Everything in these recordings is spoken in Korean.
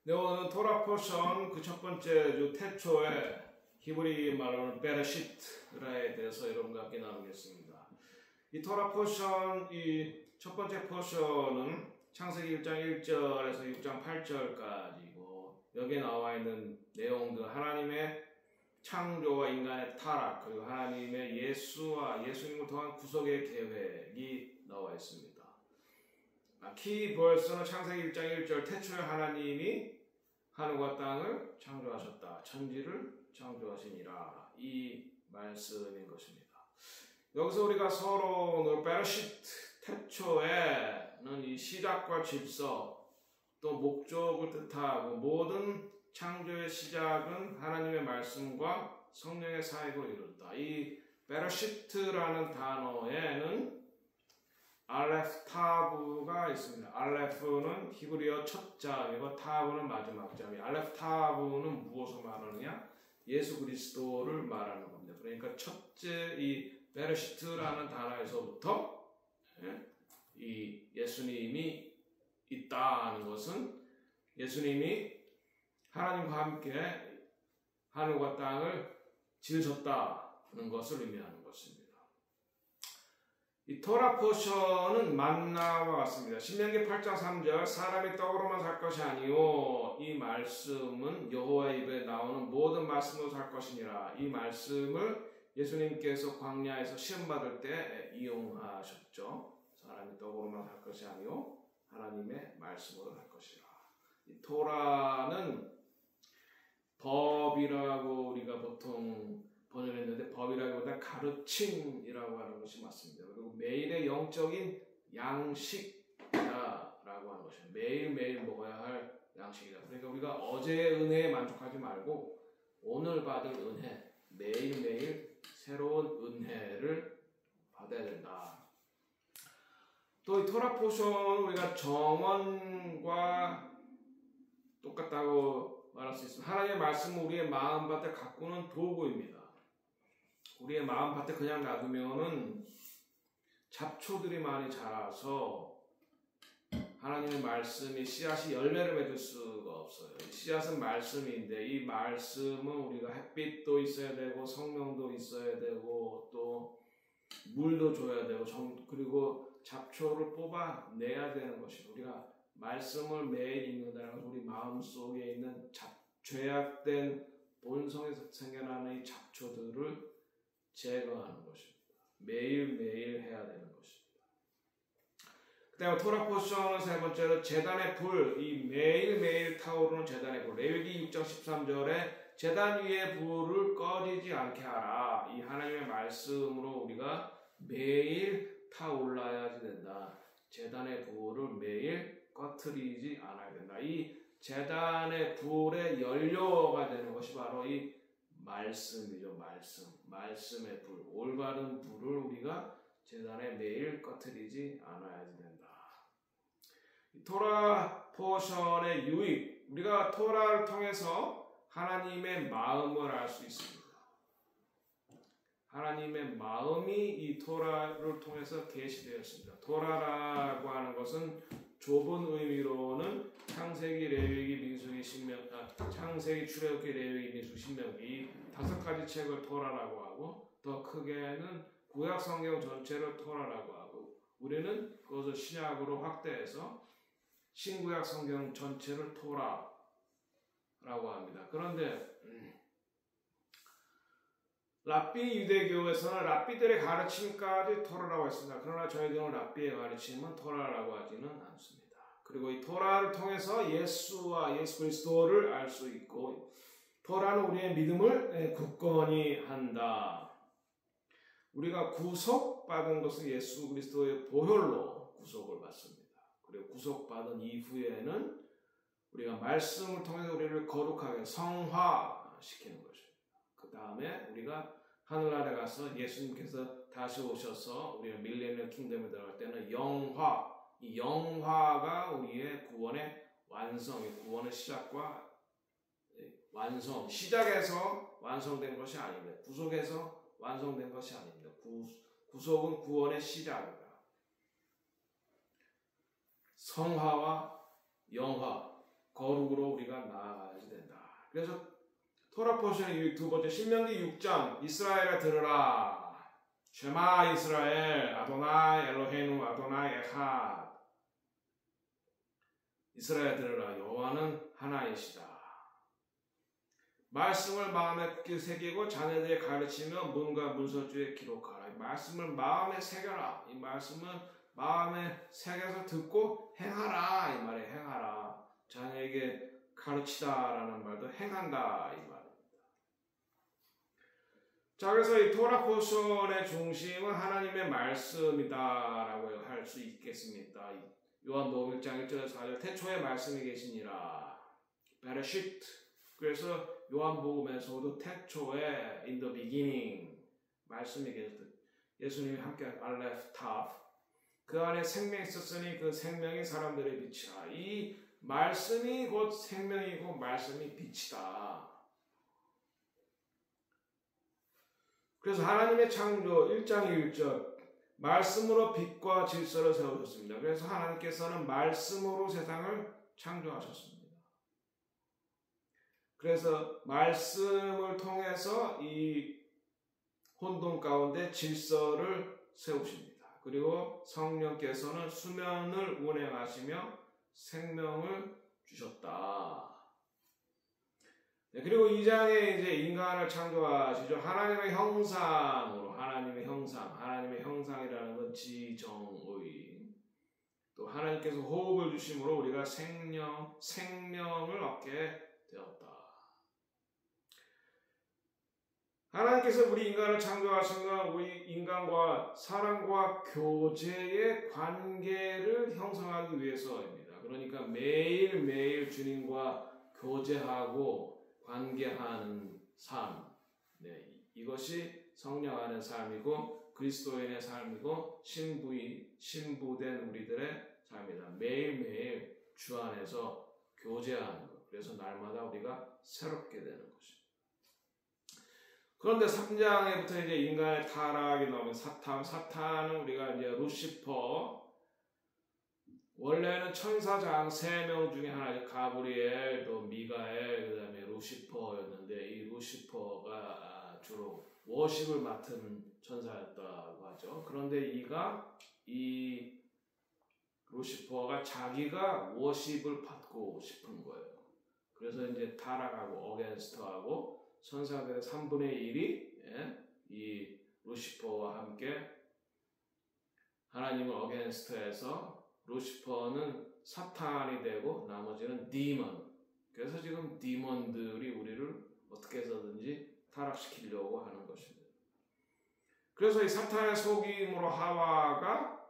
네, 오늘 토라 포션 그 첫 번째 태초에 히브리 말로는 베레시트라에 대해서 여러분과 함께 나누겠습니다. 이 토라 포션 이 첫 번째 포션은 창세기 1장 1절에서 6장 8절까지고 여기에 나와 있는 내용들 하나님의 창조와 인간의 타락 그리고 하나님의 예수님을 통한 구속의 계획이 나와 있습니다. 키버스는 창세기 1장 1절 태초에 하나님이 하늘과 땅을 창조하셨다. 천지를 창조하시니라. 이 말씀인 것입니다. 여기서 우리가 서로 오늘 베레시트 태초에는 이 시작과 질서 또 목적을 뜻하고 모든 창조의 시작은 하나님의 말씀과 성령의 사역으로 이루어졌다. 이 베레시트라는 단어에는 알레프 타브가 있습니다. 알레프는 히브리어 첫 자음이고 타브는 마지막 자음이. 알레프 타브는 무엇을 말하느냐? 예수 그리스도를 말하는 겁니다. 그러니까 첫째 이 베레시트라는 단어에서부터 이 예수님이 있다는 것은 예수님이 하나님과 함께 하늘과 땅을 지으셨다는 것을 의미하는 것입니다. 이 토라 포션은 만나와 같습니다. 신명기 8장 3절 사람이 떡으로만 살 것이 아니요 이 말씀은 여호와의 입에 나오는 모든 말씀으로 살 것이니라. 이 말씀을 예수님께서 광야에서 시험받을 때 이용하셨죠. 사람이 떡으로만 살 것이 아니요 하나님의 말씀으로 살 것이라. 이 토라는 법이라고 우리가 보통 번역했는데 법이라기보다 가르침이라고 하는 것이 맞습니다. 그리고 매일의 영적인 양식이다라고 하는 것이에요. 매일매일 먹어야 할 양식이다. 그러니까 우리가 어제의 은혜에 만족하지 말고 오늘 받을 은혜, 매일매일 새로운 은혜를 받아야 된다. 또 이 토라 포션 우리가 정원과 똑같다고 말할 수 있습니다. 하나님의 말씀은 우리의 마음밭에 가꾸는 도구입니다. 우리의 마음밭에 그냥 놔두면은 잡초들이 많이 자라서 하나님의 말씀이 씨앗이 열매를 맺을 수가 없어요. 씨앗은 말씀인데 이 말씀은 우리가 햇빛도 있어야 되고 성령도 있어야 되고 또 물도 줘야 되고 그리고 잡초를 뽑아내야 되는 것이고 우리가 말씀을 매일 읽는다는 것은 우리 마음속에 있는 죄악된 본성에서 생겨나는 이 잡초들을 제거하는 것입니다. 매일매일 해야 되는 것입니다. 그 다음에 토라 포션은 세 번째로 제단의 불, 이 매일매일 타오르는 제단의 불. 레위기 6장 13절에 제단 위에 불을 꺼지지 않게 하라. 이 하나님의 말씀으로 우리가 매일 타올라야지 된다. 제단의 불을 매일 꺼트리지 않아야 된다. 이 제단의 불의 연료가 되는 것이 바로 이 말씀이죠. 말씀의 불, 올바른 불을 우리가 제단에 매일 꺼트리지 않아야지 된다. 토라 포션의 유익, 우리가 토라를 통해서 하나님의 마음을 알 수 있습니다. 하나님의 마음이 이 토라를 통해서 계시되었습니다. 토라라고 하는 것은 좁은 의미로는 창세기, 레위기, 민수기, 창세기, 출애굽기, 레위기, 민수기, 신명기 5가지 책을 토라라고 하고 더 크게는 구약 성경 전체를 토라라고 하고 우리는 그것을 신약으로 확대해서 신구약 성경 전체를 토라라고 합니다. 그런데 랍비 유대교에서는 랍비들의 가르침까지 토라라고 했습니다. 그러나 저희들은 랍비의 가르침은 토라라고 하지는 않습니다. 그리고 이 토라를 통해서 예수와 예수 그리스도를 알 수 있고 토라는 우리의 믿음을 굳건히 한다. 우리가 구속받은 것은 예수 그리스도의 보혈로 구속을 받습니다. 그리고 구속받은 이후에는 우리가 말씀을 통해서 우리를 거룩하게 성화시키는 것입니다. 그 다음에 우리가 하늘나라에 가서 예수님께서 다시 오셔서 우리가 밀레니엄 킹덤에 들어갈 때는 영화, 이 영화가 우리의 구원의 완성, 구원의 시작과 완성, 시작에서 완성된 것이 아닙니다. 구속에서 완성된 것이 아닙니다. 구속은 구원의 시작입니다. 성화와 영화, 거룩으로 우리가 나아가야 된다. 그래서 토라 포션의 두 번째 신명기 6장 이스라엘아 들으라. 쉐마 이스라엘 아도나이 엘로헤inu 아도나이 에핫. 이스라엘 들으라. 여호와는 하나이시다. 말씀을 마음에 굳게 새기고 자녀들에게 가르치며 문과 문서주에 기록하라. 이 말씀을 마음에 새겨라. 이 말씀은 마음에 새겨서 듣고 행하라. 이 말에 행하라. 자녀에게 가르치다라는 말도 행한다. 이 말입니다. 자, 그래서 이 토라 포션의 중심은 하나님의 말씀이다라고 할 수 있겠습니다. 요한복음 1장 1절에서 4절 태초에 말씀이 계시니라. 베레시트. 그래서 요한복음에서도 태초에 in the beginning 말씀이 계셨다. 예수님이 함께한 알레프 타프. 그 안에 생명이 있었으니 그 생명이 사람들의 빛이라. 이 말씀이 곧 생명이고 말씀이 빛이다. 그래서 하나님의 창조 1장 1절 말씀으로 빛과 질서를 세우셨습니다. 그래서 하나님께서는 말씀으로 세상을 창조하셨습니다. 그래서 말씀을 통해서 이 혼돈 가운데 질서를 세우십니다. 그리고 성령께서는 수면을 운행하시며 생명을 주셨다. 네, 그리고 2장에 이제 인간을 창조하시죠. 하나님의 형상으로, 하나님의 형상이라는 건 지정의. 또 하나님께서 호흡을 주심으로 우리가 생명을 얻게 되었다. 하나님께서 우리 인간을 창조하신 건 우리 인간과 사람과 교제의 관계를 형성하기 위해서입니다. 그러니까 매일매일 주님과 교제하고 관계하는 삶, 네, 이것이 성령 안의 삶이고 그리스도인의 삶이고 신부된 우리들의 삶이다. 매일매일 주 안에서 교제하는 것. 그래서 날마다 우리가 새롭게 되는 것입니다. 그런데 3장에부터 이제 인간의 타락이 나오면 사탄은 우리가 이제 루시퍼, 원래는 천사장 3명 중에 하나죠. 가브리엘, 또 미가엘, 그 다음에 루시퍼였는데 이 루시퍼가 주로 워십을 맡은 천사였다고 하죠. 그런데 이 루시퍼가 자기가 워십을 받고 싶은 거예요. 그래서 이제 타락하고 어게인스트하고 천사들의 3분의 1이 이 루시퍼와 함께 하나님을 어게인스트해서 루시퍼는 사탄이 되고 나머지는 디먼. 그래서 지금 디먼들이 우리를 어떻게 해서든지 타락시키려고 하는 것입니다. 그래서 이 사탄의 속임으로 하와가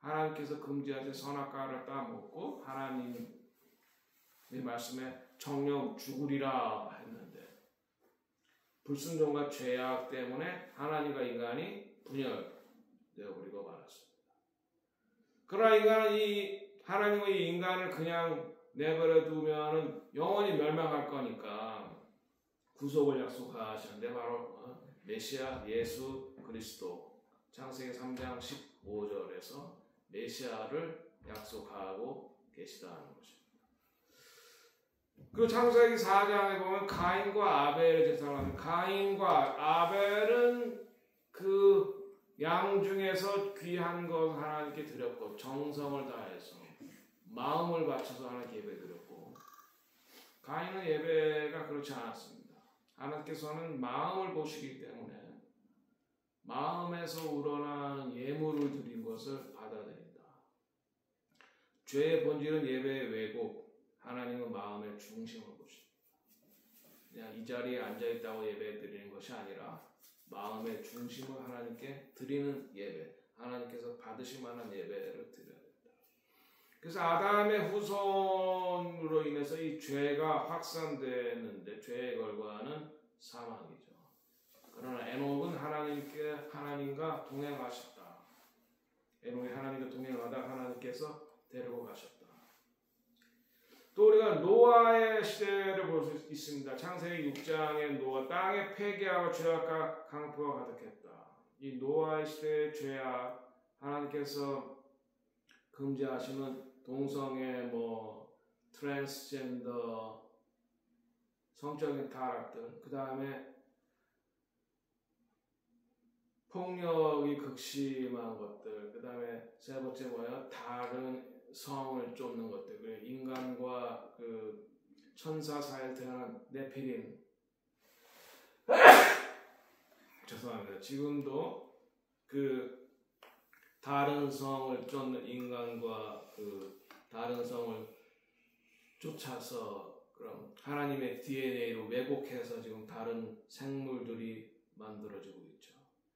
하나님께서 금지하신 선악과를 따먹고 하나님의 말씀에 정령 죽으리라 했는데 불순종과 죄악 때문에 하나님과 인간이 분열되어 버리고 말았습니다. 그러나 인간은 이 하나님의 이 인간을 그냥 내버려 두면은 영원히 멸망할 거니까 구속을 약속하시는데 바로 메시아 예수 그리스도 창세기 3장 15절에서 메시아를 약속하고 계시다는 것입니다. 그리고 창세기 4장에 보면 가인과 아벨의 제사를 하는데 가인과 아벨은 그 양 중에서 귀한 것 하나님께 드렸고 정성을 다해서 마음을 바쳐서 하나님께 예배 드렸고 가인은 예배가 그렇지 않았습니다. 하나님께서는 마음을 보시기 때문에 마음에서 우러나는 예물을 드린 것을 받아들인다. 죄의 본질은 예배의 왜곡, 하나님은 마음의 중심을 보십니다. 그냥 이 자리에 앉아있다고 예배 드리는 것이 아니라 마음의 중심을 하나님께 드리는 예배, 하나님께서 받으실 만한 예배를 드려야 된다. 그래서 아담의 후손으로 인해서 이 죄가 확산되는데 죄의 결과는 사망이죠. 그러나 에녹은 하나님과 동행하셨다. 에녹이 하나님과 동행하다 하나님께서 데리고 가셨다. 또 우리가 노아의 시대를 볼 수 있습니다. 창세기 6장의 노아, 땅에 폐기하고 죄악과 강포가 가득했다. 이 노아의 시대의 죄악, 하나님께서 금지하시는 동성애, 트랜스젠더, 성적인 타락들, 그 다음에 폭력이 극심한 것들, 그 다음에 세 번째 뭐야? 다른 성을 쫓는 것들, 그리고 인간과 그 천사 사이에 태어난 네피림. 죄송합니다. 지금도 그 다른 성을 쫓는 인간과 그 다른 성을 쫓아서 그럼 하나님의 DNA로 왜곡해서 지금 다른 생물들이 만들어지고 있죠.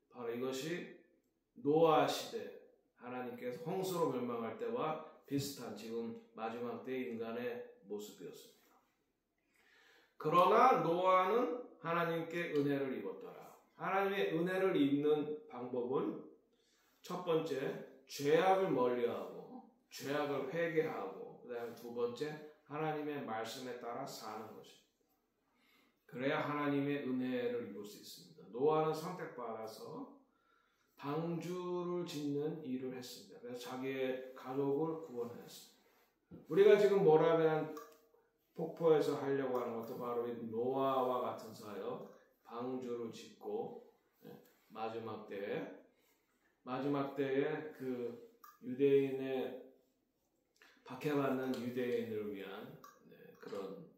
바로 이것이 노아 시대, 하나님께서 홍수로 멸망할 때와 비슷한 지금 마지막 때 인간의 모습이었습니다. 그러나 노아는 하나님께 은혜를 입었더라. 하나님의 은혜를 입는 방법은 첫 번째, 죄악을 멀리하고 죄악을 회개하고, 그 다음에 두 번째, 하나님의 말씀에 따라 사는 것입니다. 그래야 하나님의 은혜를 입을 수 있습니다. 노아는 선택받아서 방주를 짓는 일을 했습니다. 그래서 자기의 가족을 구원했습니다. 우리가 지금 모라비안 폭포에서 하려고 하는 것도 바로 이 노아와 같은 사역, 방주를 짓고 마지막 때에 그 유대인의 박해받는 유대인을 위한 그런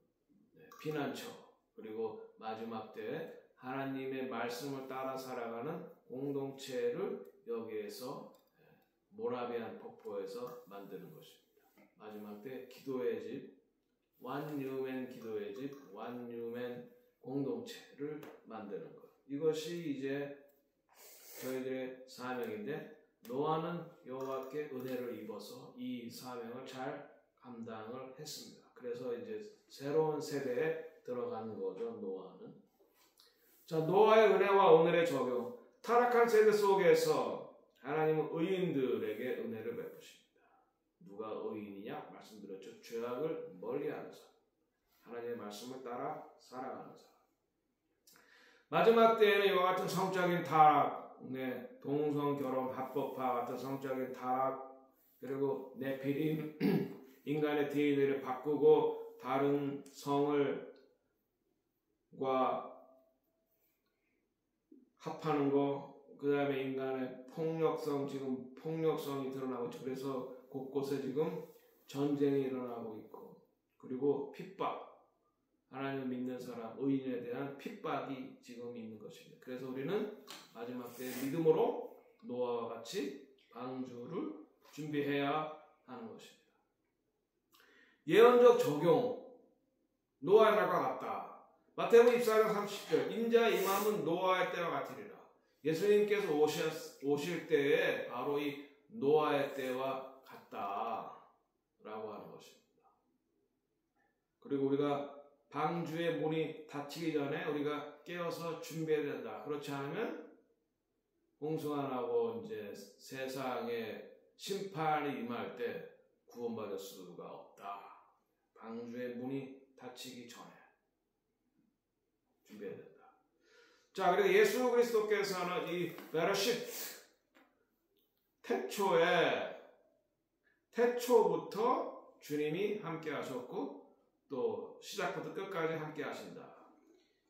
피난처, 그리고 마지막 때 하나님의 말씀을 따라 살아가는 공동체를 여기에서 모라비안 폭포에서 만드는 것입니다. 마지막 때 기도의 집, 완유맨 기도의 집, 완유맨 공동체를 만드는 것. 이것이 이제 저희들의 사명인데, 노아는 여호와께 은혜를 입어서 이 사명을 잘 감당을 했습니다. 그래서 이제 새로운 세대에 들어가는 거죠, 노아는. 자, 노아의 은혜와 오늘의 적용. 타락한 세대 속에서 하나님은 의인들에게 은혜를 베푸십니다. 누가 의인이냐? 말씀드렸죠. 죄악을 멀리하는 사람, 하나님의 말씀을 따라 살아가는 사람. 마지막 때에는 이와 같은 성적인 타락, 동성 결혼 합법화 같은 성적인 타락, 그리고 네피림, 인간의 DNA를 바꾸고 다른 성을과 합하는 거, 그 다음에 인간의 폭력성, 지금 폭력성이 드러나고 있죠. 그래서 곳곳에 지금 전쟁이 일어나고 있고, 그리고 핍박, 하나님을 믿는 사람, 의인에 대한 핍박이 지금 있는 것입니다. 그래서 우리는 마지막 때 믿음으로 노아와 같이 방주를 준비해야 하는 것입니다. 예언적 적용, 노아의 날과 같다. 마태복음 24장 30절, 인자 임함은 노아의 때와 같으리라. 예수님께서 오실 때에 바로 이 노아의 때와 같다라고 하는 것입니다. 그리고 우리가 방주의 문이 닫히기 전에 우리가 깨어서 준비해야 된다. 그렇지 않으면 홍수가 나고 이제 세상에 심판이 임할 때 구원받을 수가 없다. 방주의 문이 닫히기 전에 준비해야 된다. 자, 그리고 예수 그리스도께서는 이 베르시트, 태초부터 주님이 함께 하셨고 또 시작부터 끝까지 함께 하신다.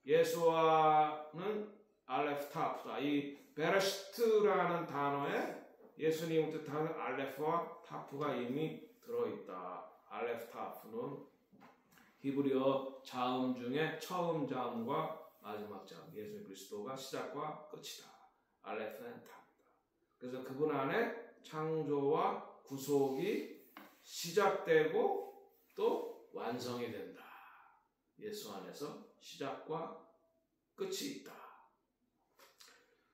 예수와는 알레프 타프다. 이 베르시트라는 단어에 예수님을 뜻하는 알레프와 타프가 이미 들어있다. 알레프 타프는 히브리어 자음 중에 처음 자음과 마지막 자음, 예수 그리스도가 시작과 끝이다. 알레프 앤 타프다. 그래서 그분 안에 창조와 구속이 시작되고 또 완성이 된다. 예수 안에서 시작과 끝이 있다.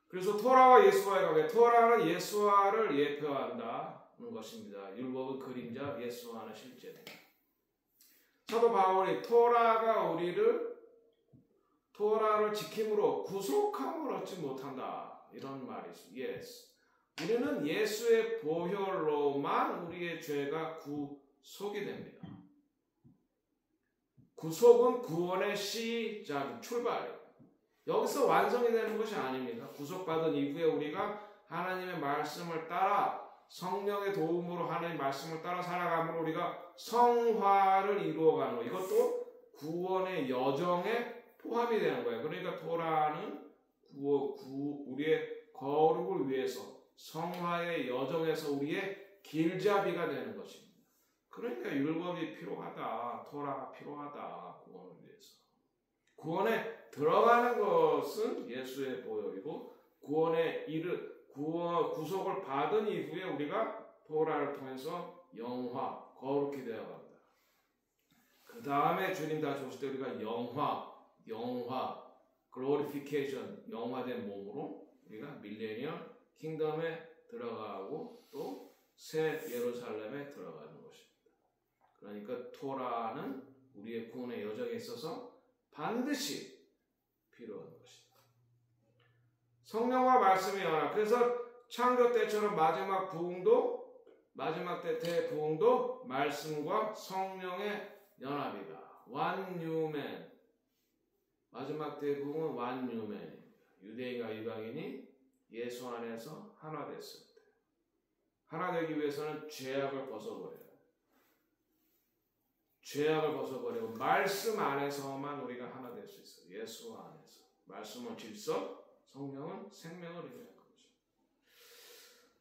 그래서 토라와 예수와의 관계, 토라는 예수와를 예표한다는 것입니다. 율법은 그림자, 예수와는 실제입니다. 사도 바울이 토라를 지킴으로 구속함을 얻지 못한다, 이런 말이 있습니다. Yes. 우리는 예수의 보혈로만 우리의 죄가 구속이 됩니다. 구속은 구원의 시작, 출발이에요. 여기서 완성이 되는 것이 아닙니다. 구속받은 이후에 우리가 하나님의 말씀을 따라, 성령의 도움으로 하나님의 말씀을 따라 살아감으로 우리가 성화를 이루어가는 거. 이것도 구원의 여정에 포함이 되는 거예요. 그러니까 토라는 우리의 거룩을 위해서 성화의 여정에서 우리의 길잡이가 되는 것입니다. 그러니까 율법이 필요하다. 토라가 필요하다. 구원을 위해서. 구원에 들어가는 것은 예수의 보혈이고 구속을 받은 이후에 우리가 토라를 통해서 영화, 거룩히 되어갑니다. 그 다음에 주님 다시 오실 때 우리가 영화, glorification, 영화된 몸으로 우리가 밀레니엄 킹덤에 들어가고 또 새 예루살렘에 들어가는 것입니다. 그러니까 토라는 우리의 구원의 여정에 있어서 반드시 필요한 것입니다. 성령과 말씀이 연합. 그래서 창조 때처럼 마지막 때 대부흥도 말씀과 성령의 연합이다. One new man. 마지막 대부흥은 One new man입니다. 유대인과 이방인이 예수 안에서 하나 됐을 때. 하나 되기 위해서는 죄악을 벗어버려야 돼. 죄악을 벗어버리고 말씀 안에서만 우리가 하나 될 수 있어요. 예수 안에서. 말씀은 질서, 성령은 생명을 의미하는 거죠.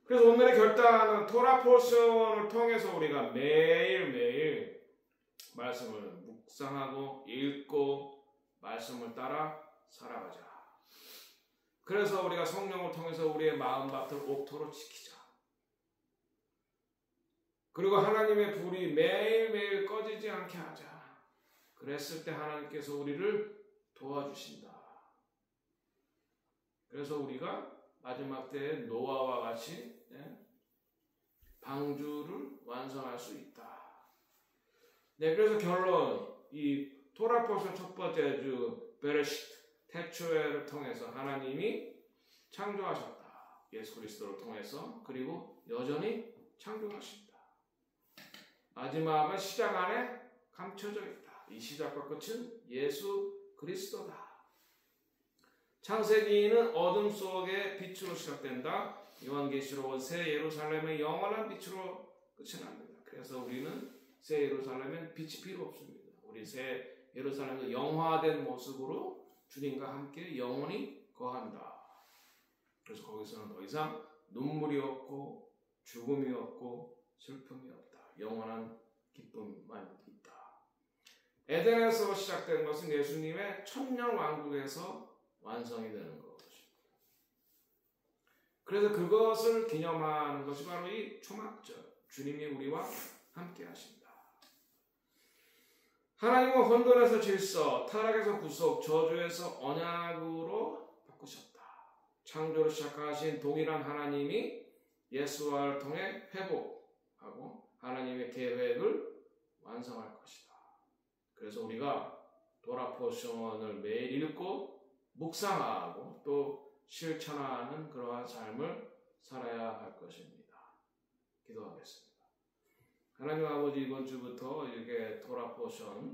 그래서 오늘의 결단은 토라 포션을 통해서 우리가 매일매일 말씀을 묵상하고 읽고 말씀을 따라 살아가자. 그래서 우리가 성령을 통해서 우리의 마음밭을 옥토로 지키자. 그리고 하나님의 불이 매일매일 꺼지지 않게 하자. 그랬을 때 하나님께서 우리를 도와주신다. 그래서 우리가 마지막 때에 노아와 같이 방주를 완성할 수 있다. 네, 그래서 결론, 이 토라 포션 첫 번째 주 베레시트, 태초에를 통해서 하나님이 창조하셨다. 예수 그리스도를 통해서. 그리고 여전히 창조하신다. 마지막은 시작 안에 감춰져 있다. 이 시작과 끝은 예수 그리스도다. 창세기는 어둠 속의 빛으로 시작된다. 요한계시록은 새 예루살렘의 영원한 빛으로 끝이 납니다. 그래서 우리는 새 예루살렘엔 빛이 필요 없습니다. 우리 새 예루살렘은 영화된 모습으로 주님과 함께 영원히 거한다. 그래서 거기서는 더 이상 눈물이 없고 죽음이 없고 슬픔이 없다. 영원한 기쁨만 있다. 에덴에서 시작된 것은 예수님의 천년 왕국에서 완성이 되는 것입니다. 그래서 그것을 기념하는 것이 바로 이 초막절. 주님이 우리와 함께 하신다. 하나님은 혼돈에서 질서, 타락에서 구속, 저주에서 언약으로 바꾸셨다. 창조를 시작하신 동일한 하나님이 예수와를 통해 회복하고 하나님의 계획을 완성할 것이다. 그래서 우리가 토라 포션을 매일 읽고 묵상하고 또 실천하는 그러한 삶을 살아야 할 것입니다. 기도하겠습니다. 하나님 아버지, 이번 주부터 이렇게 토라 포션